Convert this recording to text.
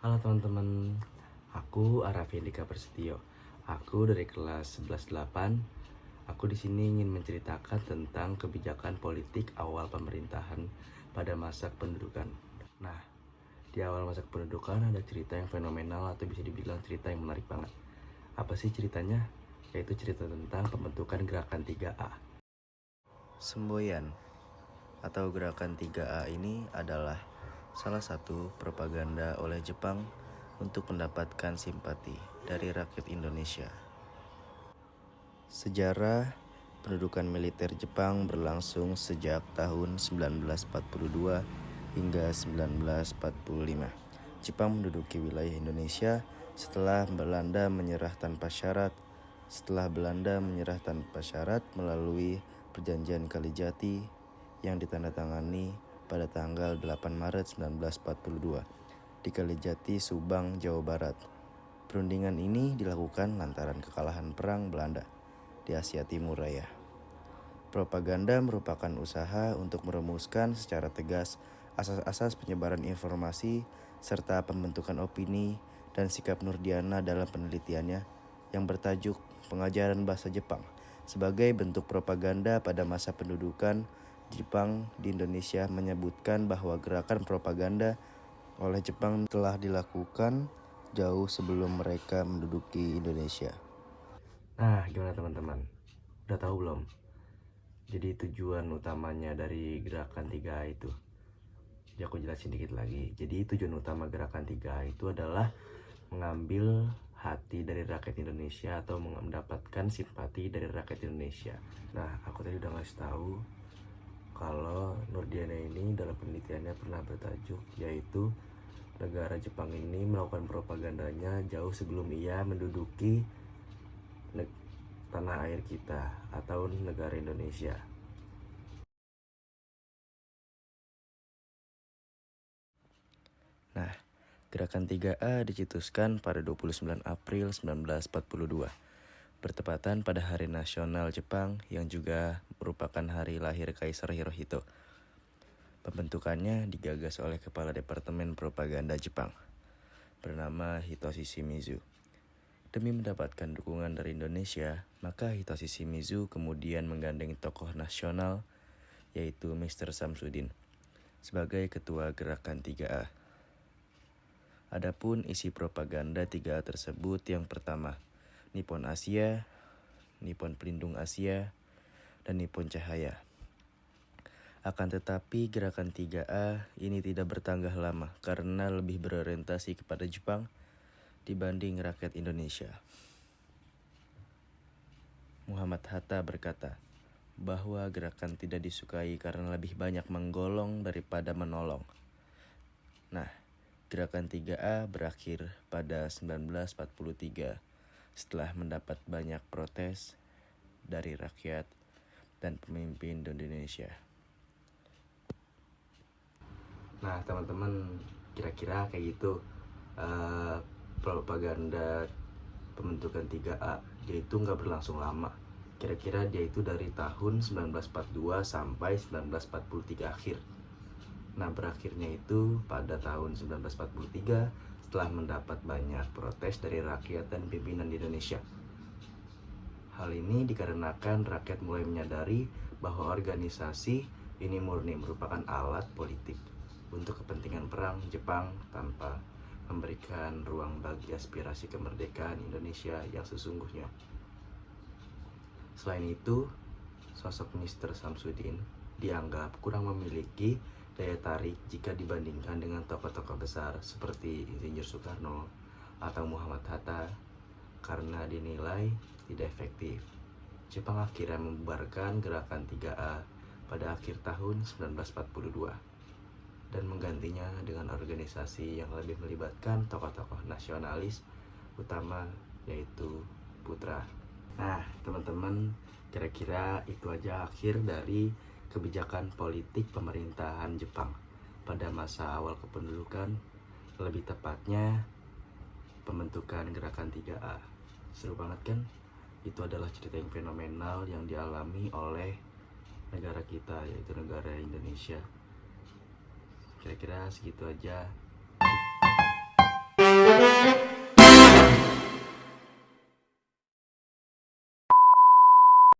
Halo teman-teman, aku Arafin Dika Prasetyo. Aku dari kelas 11-8. Aku di sini ingin menceritakan tentang kebijakan politik awal pemerintahan pada masa kependudukan. Nah, di awal masa kependudukan ada cerita yang fenomenal atau bisa dibilang cerita yang menarik banget. Apa sih ceritanya? Yaitu cerita tentang pembentukan gerakan 3A. Semboyan atau gerakan 3A ini adalah salah satu propaganda oleh Jepang untuk mendapatkan simpati dari rakyat Indonesia. Sejarah pendudukan militer Jepang berlangsung sejak tahun 1942 hingga 1945. Jepang menduduki wilayah Indonesia setelah Belanda menyerah tanpa syarat. Melalui Perjanjian Kalijati yang ditandatangani pada tanggal 8 Maret 1942 di Kalijati, Subang, Jawa Barat. Perundingan ini dilakukan lantaran kekalahan perang Belanda di Asia Timur Raya. Propaganda merupakan usaha untuk merumuskan secara tegas asas-asas penyebaran informasi serta pembentukan opini dan sikap Nurdiana dalam penelitiannya yang bertajuk Pengajaran Bahasa Jepang sebagai bentuk propaganda pada masa pendudukan Jepang di Indonesia, menyebutkan bahwa gerakan propaganda oleh Jepang telah dilakukan jauh sebelum mereka menduduki Indonesia. Nah, gimana teman-teman? Udah tahu belum? Jadi tujuan utamanya dari gerakan 3A itu. Jadi aku jelasin dikit lagi. Jadi tujuan utama gerakan 3A itu adalah mengambil hati dari rakyat Indonesia atau mendapatkan simpati dari rakyat Indonesia. Nah, aku tadi udah ngasih tahu kalau Nurdiana ini dalam penelitiannya pernah bertajuk yaitu negara Jepang ini melakukan propagandanya jauh sebelum ia menduduki tanah air kita atau negara Indonesia. Nah, gerakan 3A dicetuskan pada 29 April 1942, bertepatan pada Hari Nasional Jepang yang juga merupakan hari lahir Kaisar Hirohito. Pembentukannya digagas oleh Kepala Departemen Propaganda Jepang, bernama Hitoshi Shimizu. Demi mendapatkan dukungan dari Indonesia, maka Hitoshi Shimizu kemudian menggandeng tokoh nasional, yaitu Mr. Samsudin, sebagai ketua gerakan 3A. Adapun isi propaganda 3A tersebut yang pertama, Nippon Asia, Nippon Pelindung Asia, dan Nippon Cahaya. Akan tetapi gerakan 3A ini tidak bertanggung lama karena lebih berorientasi kepada Jepang dibanding rakyat Indonesia. Muhammad Hatta berkata bahwa gerakan tidak disukai karena lebih banyak menggolong daripada menolong. Nah, gerakan 3A berakhir pada 1943 setelah mendapat banyak protes dari rakyat dan pemimpin di Indonesia. Nah teman-teman, kira-kira kayak gitu propaganda pembentukan 3A. Dia itu nggak berlangsung lama. Kira-kira dia itu dari tahun 1942 sampai 1943 akhir. Nah, berakhirnya itu pada tahun 1943 setelah mendapat banyak protes dari rakyat dan pimpinan di Indonesia. Hal ini dikarenakan rakyat mulai menyadari bahwa organisasi ini murni merupakan alat politik untuk kepentingan perang Jepang tanpa memberikan ruang bagi aspirasi kemerdekaan Indonesia yang sesungguhnya. Selain itu, sosok Mr. Samsudin dianggap kurang memiliki daya tarik jika dibandingkan dengan tokoh-tokoh besar seperti Insinyur Soekarno atau Muhammad Hatta karena dinilai tidak efektif. Jepang akhirnya membubarkan gerakan 3A pada akhir tahun 1942 dan menggantinya dengan organisasi yang lebih melibatkan tokoh-tokoh nasionalis utama yaitu Putra. Nah teman-teman, kira-kira itu aja akhir dari kebijakan politik pemerintahan Jepang pada masa awal kependudukan, lebih tepatnya pembentukan gerakan 3A. Seru banget kan? Itu adalah cerita yang fenomenal yang dialami oleh negara kita, yaitu negara Indonesia. Kira-kira segitu aja.